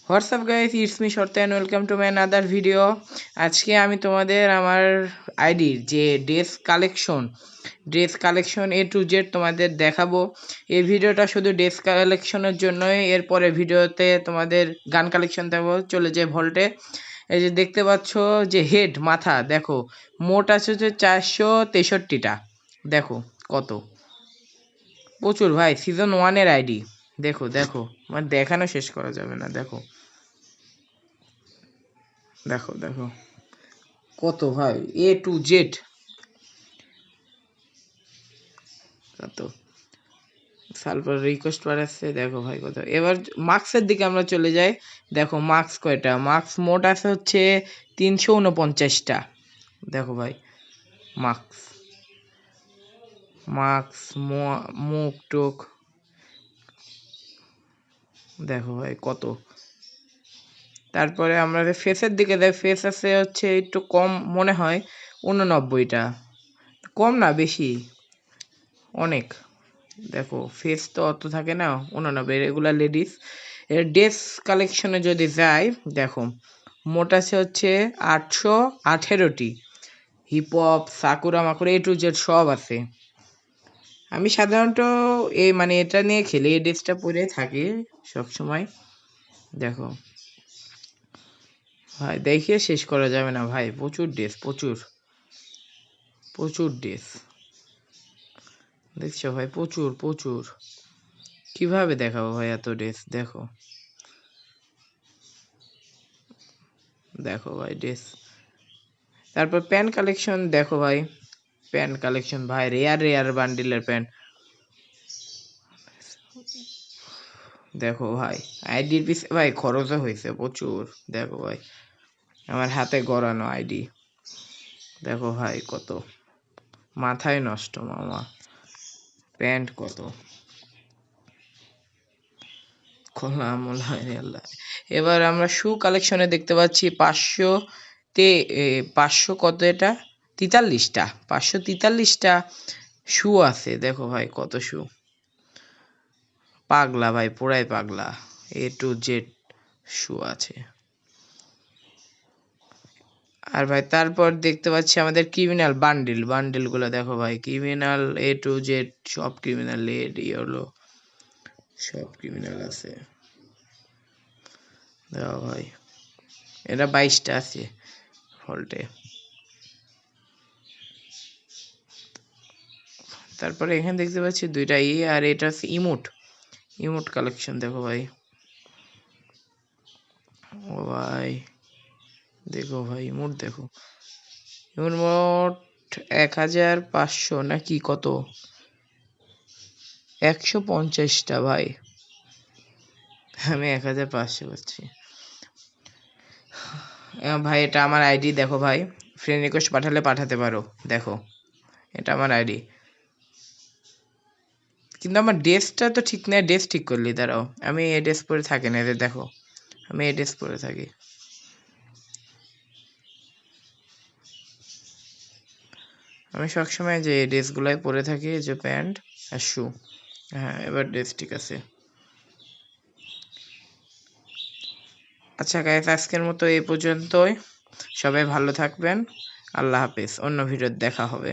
WhatsApp guys, it's me শর্তে and welcome to my another video. আজকে আমি তোমাদের আমার আইডির যে dress collection A to Z তোমাদের দেখাবো। এই ভিডিওটা শুধু ড্রেস কালেকশনের জন্যই, এরপরে ভিডিওতে তোমাদের গান কালেকশন দেবো। চলে যায় ভল্টে। এই যে দেখতে পাচ্ছ যে হেড মাথা দেখো, মোট আছে হচ্ছে 463টা। দেখো কত প্রচুর ভাই, সিজন 1-এর আইডি। দেখো দেখো, মানে দেখানো শেষ করা যাবে না। দেখো দেখো দেখো কত ভাই, A to Z কত সালফার রিকোয়েস্ট বাড়াচ্ছে। দেখো ভাই কত। এবার মার্কসের দিকে আমরা চলে যাই। দেখো মার্কস কয়টা, মার্কস মোট আছে হচ্ছে 349টা। দেখো ভাই মার্কস, মার্কস মুখ টুক দেখো ভাই কত। তারপরে আমরা ফেসের দিকে যাই, ফেস আছে হচ্ছে একটু কম মনে হয়, 89টা। কম না বেশি, অনেক। দেখো ফেস তো অত থাকে না, 89 রেগুলার লেডিস। এর ড্রেস কালেকশনে যদি যাই, দেখো মোট আছে হচ্ছে 818টি। হিপ হপ সাকুরা মাকুরা A to Z সব আছে। আমি সাধারণত মানে এটা নিয়ে খেলি, এই ড্রেসটা পরে থাকি সবসময়। দেখো ভাই, দেখে শেষ করা যাবে না ভাই, প্রচুর ড্রেস, প্রচুর প্রচুর ড্রেস। দেখছো ভাই, প্রচুর প্রচুর। কিভাবে দেখাবো ভাই এত ড্রেস। দেখো দেখো ভাই ড্রেস। তারপর প্যান্ট কালেকশন দেখো ভাই, প্যান্ট কালেকশন ভাই, রেয়ার রেয়ার বান্ডিলের প্যান্ট। দেখো ভাই আইডির পিছে ভাই খরচও হয়েছে প্রচুর। দেখো ভাই আমার হাতে গড়ানো আইডি। দেখো ভাই কত, মাথায় নষ্ট মামা। প্যান্ট কত খোলা মোলা আল্লাহ। এবার আমরা শু কালেকশনে দেখতে পাচ্ছি 500 কত এটা, 43টা। 543টা শু আছে। দেখো ভাই কত শু, পাগলা ভাই, পুরাই পাগলা। A to Z শু আছে। আর ভাই তারপর দেখতে পাচ্ছি আমাদের ক্রিমিনাল বান্ডিলগুলো। দেখো ভাই ক্রিমিনাল A to Z সব ক্রিমিনাল, লেড ইয়েলো সব ক্রিমিনাল আছে। দেখো ভাই এটা 22টা আছে ফল্টে। তারপরে এখানে দেখতে পাচ্ছি 2টা আর এটা আছে ইমোট কালেকশন। দেখো ভাই, ও ভাই দেখো ভাই ইমোট দেখো। ইমোট মোট 1500 নাকি কত, 150টা ভাই। আমি 1500 করছি। ভাই এটা আমার আইডি। দেখো ভাই ফ্রেন্ড রিকোয়েস্ট পাঠালে পাঠাতে পারো। দেখো এটা আমার আইডি, কিন্তু আমার ড্রেসটা তো ঠিক নেই। ড্রেস ঠিক করলি, দাঁড়াও। আমি এই ড্রেস পরে থাকি না, এদের দেখো আমি এই ড্রেস পরে থাকি। আমি সবসময় যে ড্রেসগুলাই পরে থাকি, যে প্যান্ট আর শু। হ্যাঁ এবার ড্রেস ঠিক আছে। আচ্ছা গাইস, আজকের মতো এই পর্যন্তই। সবাই ভালো থাকবেন। আল্লাহ হাফেজ, অন্য ভিডিওতে দেখা হবে।